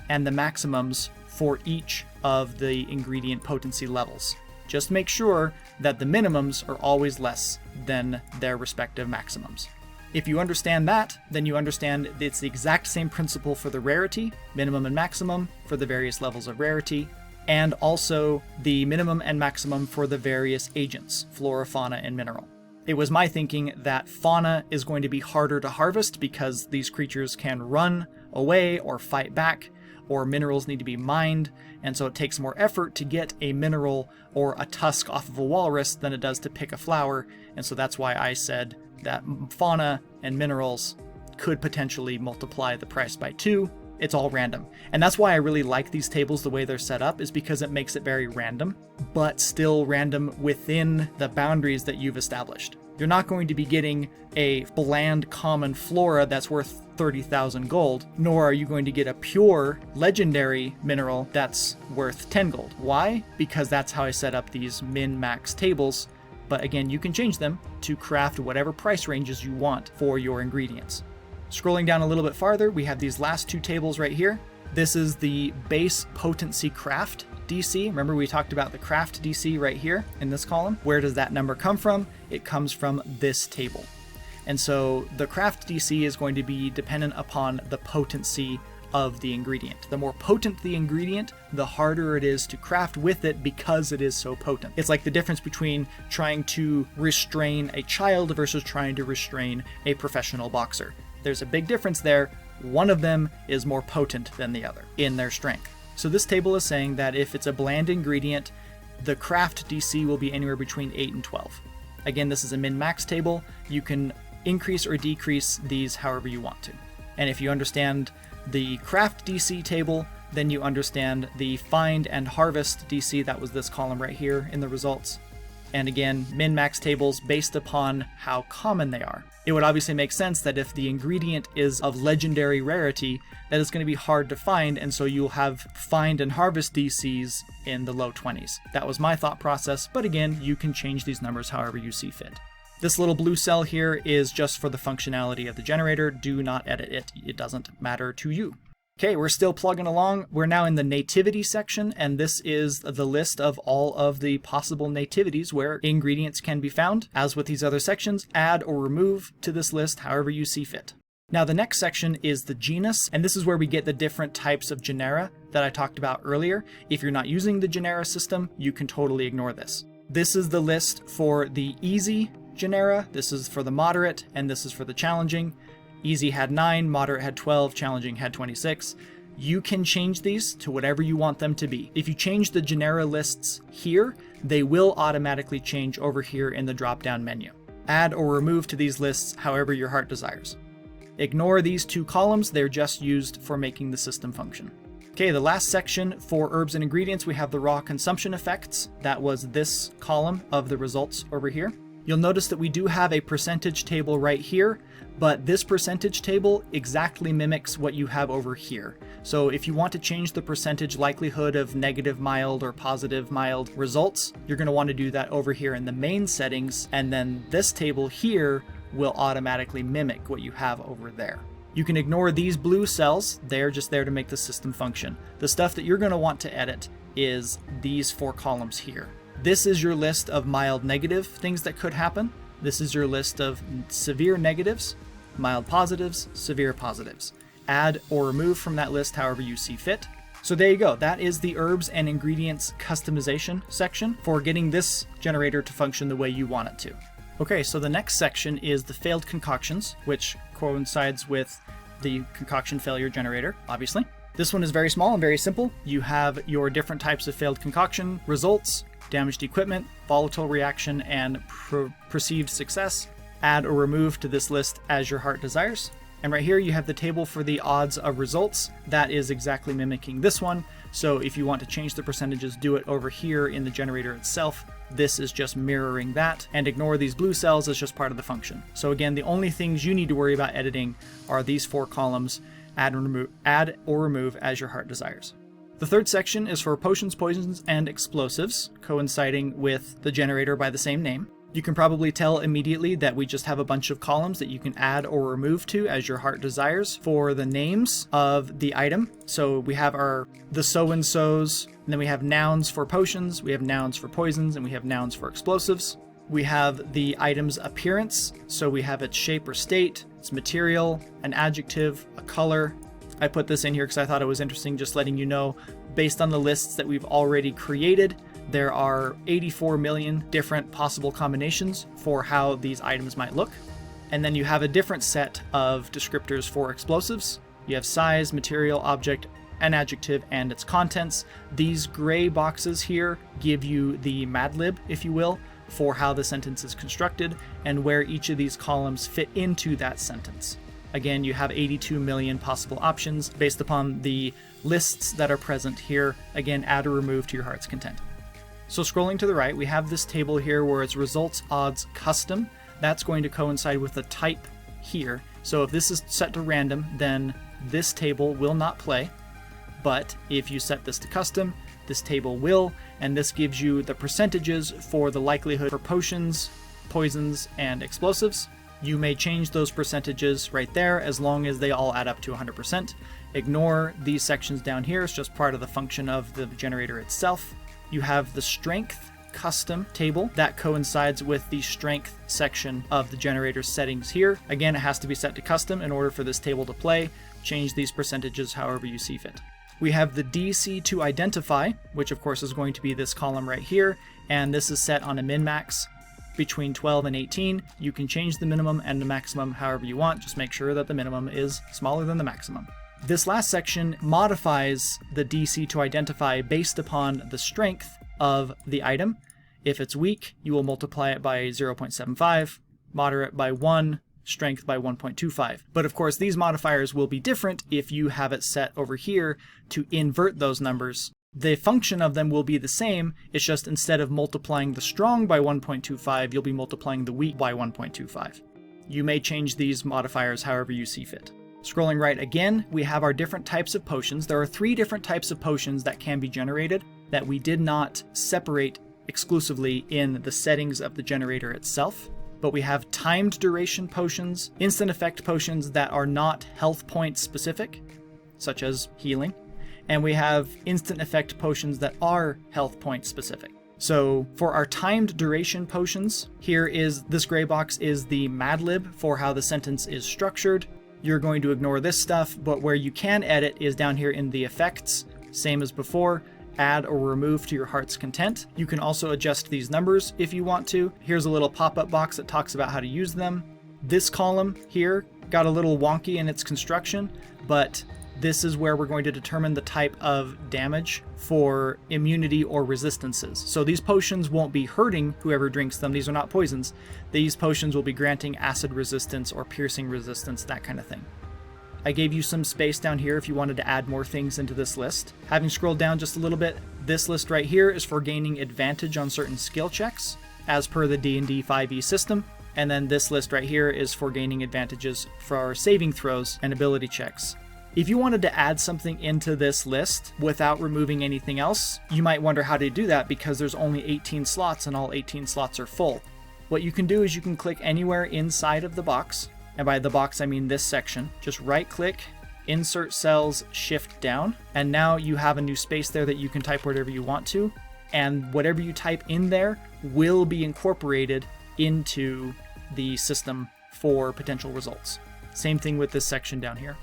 A: and the maximums for each of the ingredient potency levels. Just make sure that the minimums are always less than their respective maximums. If you understand that, then you understand it's the exact same principle for the rarity, minimum and maximum for the various levels of rarity, and also the minimum and maximum for the various agents, flora, fauna, and mineral. It was my thinking that fauna is going to be harder to harvest because these creatures can run away or fight back, or minerals need to be mined, and so it takes more effort to get a mineral or a tusk off of a walrus than it does to pick a flower, and so that's why I said that fauna and minerals could potentially multiply the price by 2. It's all random. And that's why I really like these tables the way they're set up, is because it makes it very random, but still random within the boundaries that you've established. You're not going to be getting a bland common flora that's worth 30,000 gold, nor are you going to get a pure legendary mineral that's worth 10 gold. Why? Because that's how I set up these min-max tables. But again, you can change them to craft whatever price ranges you want for your ingredients. Scrolling down a little bit farther, we have these last two tables right here. This is the base potency craft DC. Remember we talked about the craft DC right here in this column. Where does that number come from? It comes from this table. And so the craft DC is going to be dependent upon the potency of the ingredient. The more potent the ingredient, the harder it is to craft with it because it is so potent. It's like the difference between trying to restrain a child versus trying to restrain a professional boxer. There's a big difference there. One of them is more potent than the other in their strength. So this table is saying that if it's a bland ingredient, the craft DC will be anywhere between 8 and 12. Again, this is a min-max table. You can increase or decrease these however you want to. And if you understand the craft DC table, then you understand the find and harvest DC. That was this column right here in the results. And again, min-max tables based upon how common they are. It would obviously make sense that if the ingredient is of legendary rarity, that it's going to be hard to find, and so you'll have find and harvest DCs in the low 20s. That was my thought process, but again, you can change these numbers however you see fit. This little blue cell here is just for the functionality of the generator. Do not edit it. It doesn't matter to you. Okay, we're still plugging along. We're now in the nativity section, and this is the list of all of the possible nativities where ingredients can be found. As with these other sections, add or remove to this list however you see fit. Now the next section is the genus, and this is where we get the different types of genera that I talked about earlier. If you're not using the genera system, you can totally ignore this. This is the list for the easy genera, this is for the moderate, and this is for the challenging. Easy had 9, moderate had 12, challenging had 26. You can change these to whatever you want them to be. If you change the genera lists here, they will automatically change over here in the drop-down menu. Add or remove to these lists however your heart desires. Ignore these two columns, they're just used for making the system function. Okay, the last section for herbs and ingredients, we have the raw consumption effects. That was this column of the results over here. You'll notice that we do have a percentage table right here, but this percentage table exactly mimics what you have over here. So if you want to change the percentage likelihood of negative mild or positive mild results, you're going to want to do that over here in the main settings, and then this table here will automatically mimic what you have over there. You can ignore these blue cells, they're just there to make the system function. The stuff that you're going to want to edit is these 4 columns here. This is your list of mild negative things that could happen. This is your list of severe negatives, mild positives, severe positives. Add or remove from that list however you see fit. So there you go. That is the herbs and ingredients customization section for getting this generator to function the way you want it to. Okay, so the next section is the failed concoctions, which coincides with the concoction failure generator, obviously. This one is very small and very simple. You have your different types of failed concoction results, damaged equipment, volatile reaction, and perceived success. Add or remove to this list as your heart desires. And right here you have the table for the odds of results. That is exactly mimicking this one. So if you want to change the percentages, do it over here in the generator itself. This is just mirroring that, and ignore these blue cells as just part of the function. So again, the only things you need to worry about editing are these 4 columns, add or remove as your heart desires. The third section is for potions, poisons, and explosives, coinciding with the generator by the same name. You can probably tell immediately that we just have a bunch of columns that you can add or remove to as your heart desires for the names of the item. So we have the so-and-sos, and then we have nouns for potions, we have nouns for poisons, and we have nouns for explosives. We have the item's appearance, so we have its shape or state, its material, an adjective, a color. I put this in here because I thought it was interesting, just letting you know, based on the lists that we've already created, there are 84 million different possible combinations for how these items might look. And then you have a different set of descriptors for explosives. You have size, material, object, an adjective, and its contents. These gray boxes here give you the Mad Lib, if you will, for how the sentence is constructed and where each of these columns fit into that sentence. Again, you have 82 million possible options based upon the lists that are present here. Again, add or remove to your heart's content. So scrolling to the right, we have this table here where it's results, odds, custom. That's going to coincide with the type here. So if this is set to random, then this table will not play. But if you set this to custom, this table will, and this gives you the percentages for the likelihood for potions, poisons, and explosives. You may change those percentages right there as long as they all add up to 100%. Ignore these sections down here, it's just part of the function of the generator itself. You have the strength custom table that coincides with the strength section of the generator settings here. Again, it has to be set to custom in order for this table to play. Change these percentages however you see fit. We have the DC to identify, which of course is going to be this column right here, and this is set on a min-max between 12 and 18. You can change the minimum and the maximum however you want, just make sure that the minimum is smaller than the maximum. This last section modifies the DC to identify based upon the strength of the item. If it's weak, you will multiply it by 0.75, moderate by 1, strength by 1.25. But of course, these modifiers will be different if you have it set over here to invert those numbers. The function of them will be the same, it's just instead of multiplying the strong by 1.25, you'll be multiplying the weak by 1.25. You may change these modifiers however you see fit. Scrolling right again, we have our different types of potions. There are 3 different types of potions that can be generated that we did not separate exclusively in the settings of the generator itself. But we have timed duration potions, instant effect potions that are not health point specific, such as healing, and we have instant effect potions that are health point specific. So for our timed duration potions, here is this gray box is the Mad Lib for how the sentence is structured. You're going to ignore this stuff, but where you can edit is down here in the effects, same as before. Add or remove to your heart's content. You can also adjust these numbers if you want to. Here's a little pop-up box that talks about how to use them. This column here got a little wonky in its construction, but this is where we're going to determine the type of damage for immunity or resistances. So these potions won't be hurting whoever drinks them. These are not poisons. These potions will be granting acid resistance or piercing resistance, that kind of thing. I gave you some space down here if you wanted to add more things into this list. Having scrolled down just a little bit, this list right here is for gaining advantage on certain skill checks as per the D&D 5e system. And then this list right here is for gaining advantages for our saving throws and ability checks. If you wanted to add something into this list without removing anything else, you might wonder how to do that because there's only 18 slots and all 18 slots are full. What you can do is you can click anywhere inside of the box. And by the box, I mean this section. Just right click, insert cells, shift down. And now you have a new space there that you can type whatever you want to. And whatever you type in there will be incorporated into the system for potential results. Same thing with this section down here.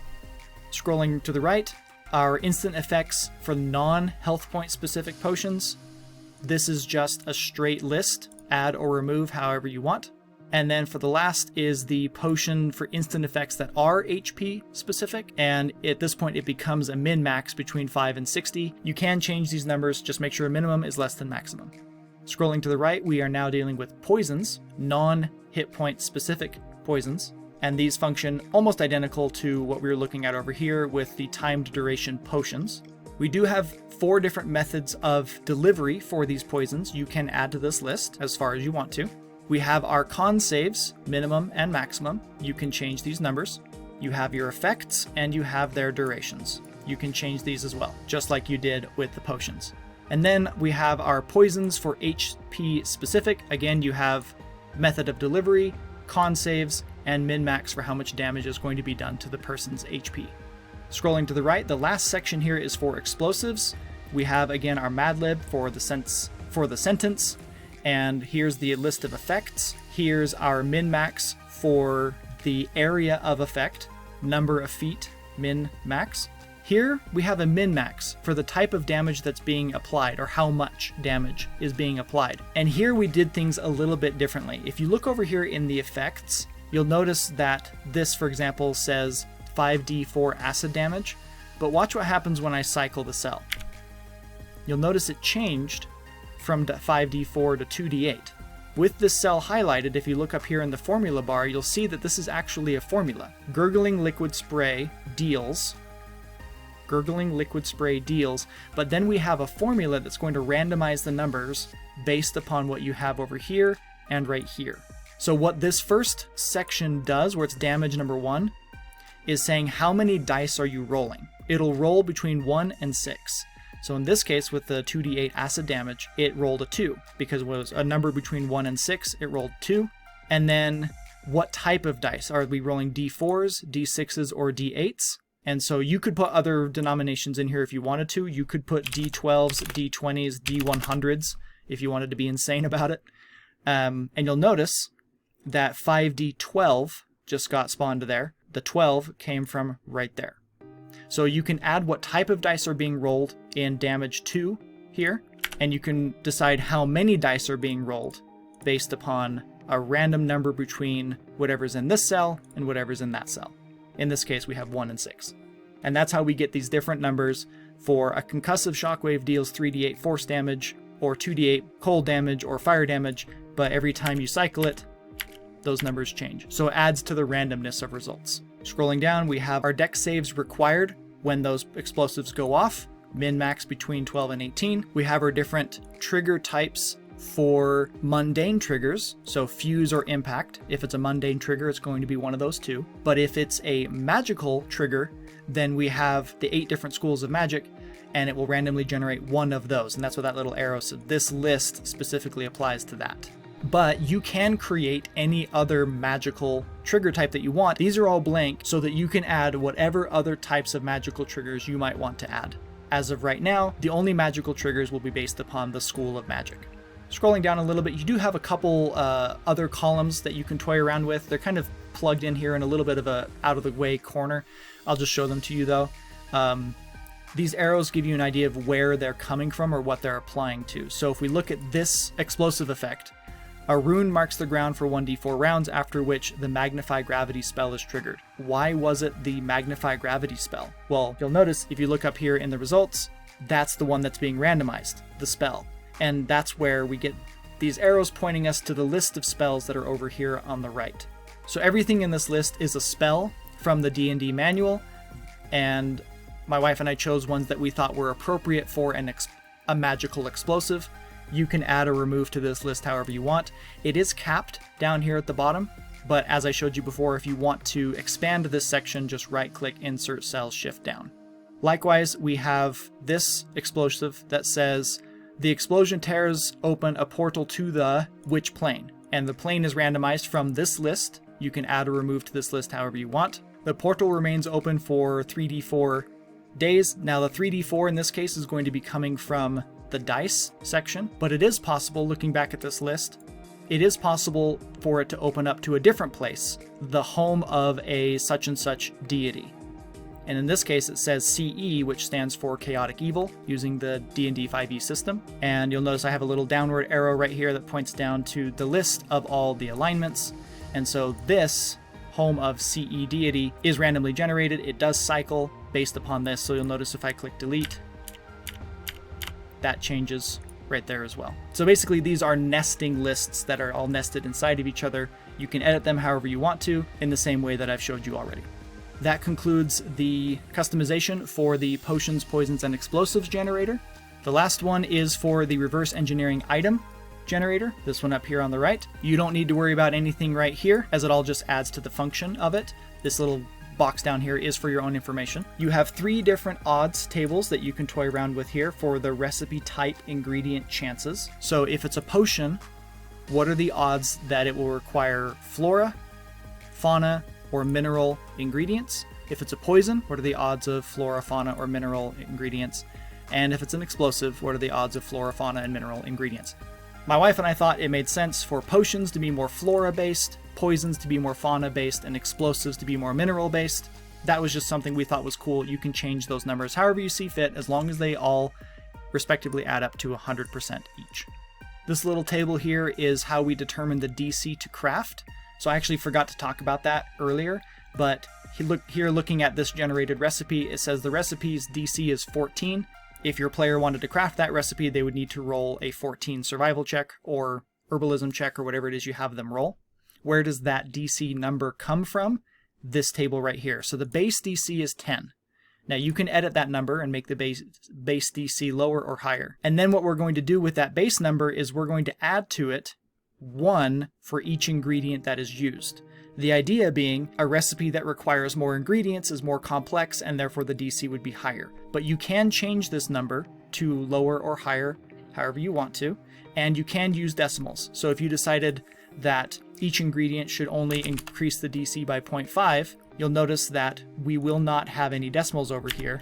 A: Scrolling to the right, our instant effects for non-health point specific potions. This is just a straight list. Add or remove however you want. And then for the last is the potion for instant effects that are HP specific. And at this point, it becomes a min-max between 5 and 60. You can change these numbers, just make sure a minimum is less than maximum. Scrolling to the right, we are now dealing with poisons, non-hit point specific poisons. And these function almost identical to what we were looking at over here with the timed duration potions. We do have 4 different methods of delivery for these poisons you can add to this list as far as you want to. We have our con saves, minimum and maximum. You can change these numbers. You have your effects and you have their durations. You can change these as well, just like you did with the potions. And then we have our poisons for HP specific. Again, you have method of delivery, con saves, and min-max for how much damage is going to be done to the person's HP. Scrolling to the right, the last section here is for explosives. We have again our Mad Lib for the sentence, and here's the list of effects. Here's our min-max for the area of effect, number of feet, min-max. Here we have a min-max for the type of damage that's being applied or how much damage is being applied. And here we did things a little bit differently. If you look over here in the effects, you'll notice that this, for example, says 5d4 acid damage, but watch what happens when I cycle the cell. You'll notice it changed from 5d4 to 2d8. With this cell highlighted, if you look up here in the formula bar, you'll see that this is actually a formula. Gurgling liquid spray deals, but then we have a formula that's going to randomize the numbers based upon what you have over here and right here. So what this first section does, where it's damage number 1, is saying how many dice are you rolling. It'll roll between 1 and 6. So in this case, with the 2d8 acid damage, it rolled a 2. Because it was a number between 1 and 6, it rolled 2. And then what type of dice? Are we rolling d4s, d6s, or d8s? And so you could put other denominations in here if you wanted to. You could put d12s, d20s, d100s if you wanted to be insane about it. And you'll notice that 5d12 just got spawned there. The 12 came from right there. So you can add what type of dice are being rolled in damage 2 here, and you can decide how many dice are being rolled based upon a random number between whatever's in this cell and whatever's in that cell. In this case, we have 1 and 6. And that's how we get these different numbers. For a concussive shockwave deals 3d8 force damage, or 2d8 cold damage, or fire damage, but every time you cycle it, those numbers change. So it adds to the randomness of results. Scrolling down, we have our dex saves required when those explosives go off, min-max between 12 and 18. We have our different trigger types for mundane triggers, so fuse or impact. If it's a mundane trigger, it's going to be one of those two. But if it's a magical trigger, then we have the 8 different schools of magic, and it will randomly generate one of those. And that's what that little arrow said. This list specifically applies to that. But you can create any other magical trigger type that you want. These are all blank so that you can add whatever other types of magical triggers you might want to add. As of right now, the only magical triggers will be based upon the school of magic. Scrolling down a little bit, you do have a couple other columns that you can toy around with. They're kind of plugged in here in a little bit of a out of the way corner. I'll just show them to you though. These arrows give you an idea of where they're coming from or what they're applying to. So if we look at this explosive effect, a rune marks the ground for 1d4 rounds, after which the Magnify Gravity spell is triggered. Why was it the Magnify Gravity spell? Well, you'll notice if you look up here in the results, that's the one that's being randomized, the spell. And that's where we get these arrows pointing us to the list of spells that are over here on the right. So everything in this list is a spell from the D&D manual, and my wife and I chose ones that we thought were appropriate for a magical explosive. You can add or remove to this list however you want. It is capped down here at the bottom, but as I showed you before, if you want to expand this section, just right-click, insert cell, shift down. Likewise, we have this explosive that says, the explosion tears open a portal to the which plane, and the plane is randomized from this list. You can add or remove to this list however you want. The portal remains open for 3d4 days. Now the 3d4 in this case is going to be coming from the dice section, but it is possible, looking back at this list, it is possible for it to open up to a different place, the home of a such and such deity. And in this case, it says CE, which stands for Chaotic Evil, using the D&D 5e system. And you'll notice I have a little downward arrow right here that points down to the list of all the alignments. And so this home of CE deity is randomly generated. It does cycle based upon this. So you'll notice if I click delete, that changes right there as well. So basically these are nesting lists that are all nested inside of each other. You can edit them however you want to in the same way that I've showed you already. That concludes the customization for the potions, poisons, and explosives generator. The last one is for the reverse engineering item generator, this one up here on the right. You don't need to worry about anything right here, as it all just adds to the function of it. This little box down here is for your own information. You have 3 different odds tables that you can toy around with here for the recipe type ingredient chances. So if it's a potion, what are the odds that it will require flora, fauna, or mineral ingredients? If it's a poison, what are the odds of flora, fauna, or mineral ingredients? And if it's an explosive, what are the odds of flora, fauna, and mineral ingredients? My wife and I thought it made sense for potions to be more flora-based, poisons to be more fauna-based, and explosives to be more mineral-based. That was just something we thought was cool. You can change those numbers however you see fit, as long as they all respectively add up to 100% each. This little table here is how we determine the DC to craft. So I actually forgot to talk about that earlier, but here looking at this generated recipe, it says the recipe's DC is 14. If your player wanted to craft that recipe, they would need to roll a 14 survival check or herbalism check or whatever it is you have them roll. Where does that DC number come from? This table right here. So the base DC is 10. Now you can edit that number and make the base DC lower or higher. And then what we're going to do with that base number is we're going to add to it 1 for each ingredient that is used. The idea being a recipe that requires more ingredients is more complex and therefore the DC would be higher. But you can change this number to lower or higher, however you want to, and you can use decimals. So if you decided that each ingredient should only increase the DC by 0.5, you'll notice that we will not have any decimals over here.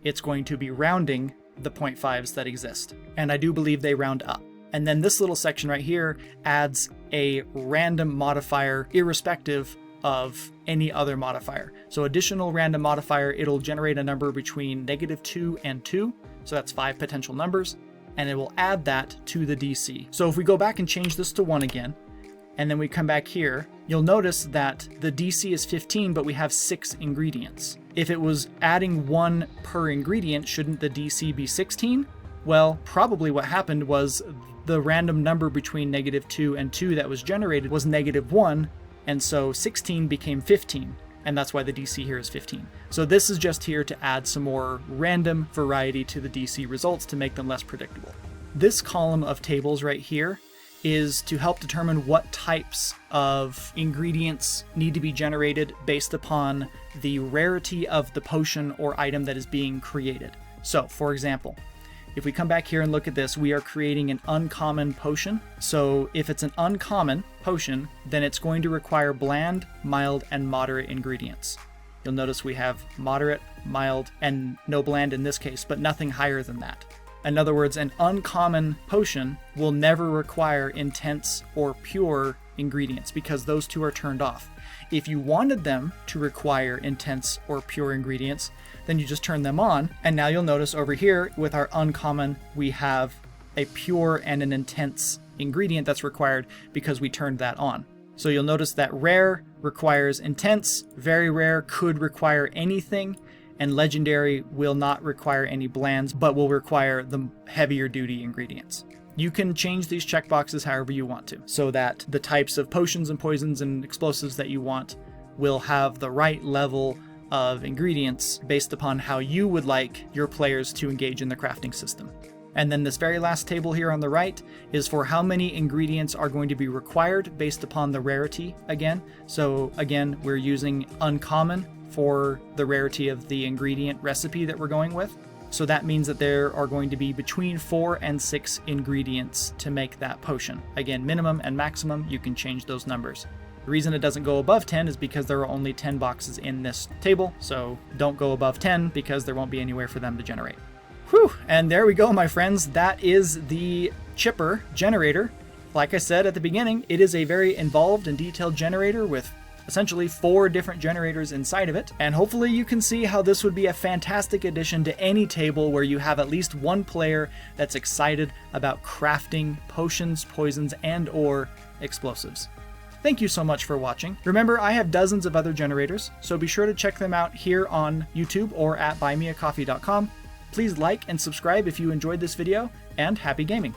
A: It's going to be rounding the 0.5s that exist. And I do believe they round up. And then this little section right here adds a random modifier irrespective of any other modifier. So additional random modifier, it'll generate a number between -2 and 2. So that's 5 potential numbers. And it will add that to the DC. So if we go back and change this to 1 again, and then we come back here, you'll notice that the DC is 15, but we have 6 ingredients. If it was adding 1 per ingredient, shouldn't the DC be 16? Well, probably what happened was the random number between -2 and 2 that was generated was -1, and so 16 became 15, and that's why the DC here is 15. So this is just here to add some more random variety to the DC results to make them less predictable. This column of tables right here is to help determine what types of ingredients need to be generated based upon the rarity of the potion or item that is being created. So, for example, if we come back here and look at this, we are creating an uncommon potion. So if it's an uncommon potion, then it's going to require bland, mild, and moderate ingredients. You'll notice we have moderate, mild, and no bland in this case, but nothing higher than that. In other words, an uncommon potion will never require intense or pure ingredients because those two are turned off. If you wanted them to require intense or pure ingredients, then you just turn them on, and now you'll notice over here with our uncommon, we have a pure and an intense ingredient that's required because we turned that on. So you'll notice that rare requires intense, very rare could require anything, and legendary will not require any blands, but will require the heavier duty ingredients. You can change these checkboxes however you want to, so that the types of potions and poisons and explosives that you want will have the right level of ingredients based upon how you would like your players to engage in the crafting system. And then this very last table here on the right is for how many ingredients are going to be required based upon the rarity again. So again, we're using uncommon for the rarity of the ingredient recipe that we're going with. So that means that there are going to be between 4 and 6 ingredients to make that potion. Again, minimum and maximum, you can change those numbers. The reason it doesn't go above 10 is because there are only 10 boxes in this table, so don't go above 10 because there won't be anywhere for them to generate. Whew, and there we go, my friends. That is the chipper generator. Like I said at the beginning, it is a very involved and detailed generator with essentially 4 different generators inside of it. And hopefully you can see how this would be a fantastic addition to any table where you have at least one player that's excited about crafting potions, poisons, and or explosives. Thank you so much for watching. Remember, I have dozens of other generators, so be sure to check them out here on YouTube or at buymeacoffee.com. Please like and subscribe if you enjoyed this video, and happy gaming!